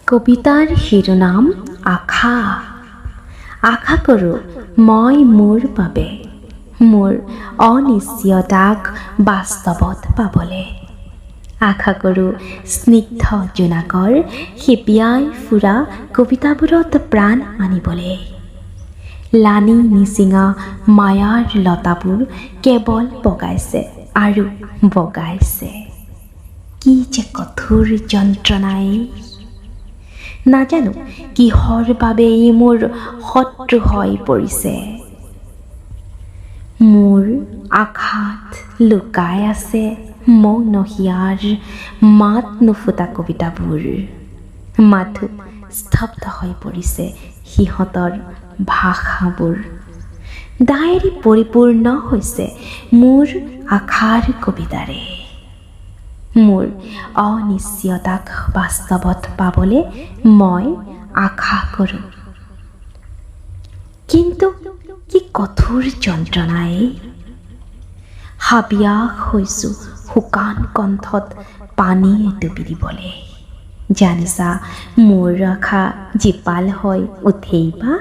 কবিতাৰ শিৰোনাম আশা। আশা কৰোঁ মই মোৰ বাবে মোৰ অনিশ্চয়তাক বাস্তৱত পাবলৈ। আশা কৰোঁ স্নিগ্ধ জোনাকৰ সেপিয়াই ফুৰা কবিতাবোৰত প্ৰাণ আনিবলৈ। লানি নিচিঙা মায়াৰ লতাবোৰ কেৱল বগাইছে আৰু বগাইছে। কি যে কঠোৰ যন্ত্ৰণাই। নাজানো কিহৰ বাবে ই মোৰ শত্ৰু হৈ পৰিছে। মোৰ আশাত লুকাই আছে মৌন হিয়াৰ মাত নুফুটা কবিতাবোৰ। মাথো স্তব্ধ হৈ পৰিছে সিহঁতৰ ভাষাবোৰ। ডায়েৰী পৰিপূৰ্ণ হৈছে মোৰ আশাৰ কবিতাৰে। মোৰ অনিশ্চয়তাক বাস্তৱত পাবলৈ মই আশা কৰোঁ। কিন্তু কি কঠোৰ যন্ত্ৰণাই। হাবিয়াস হৈছোঁ শুকান কণ্ঠত পানী এটুপি দিবলৈ। জানিছা মোৰ আশা জীপাল হৈ উঠেই বা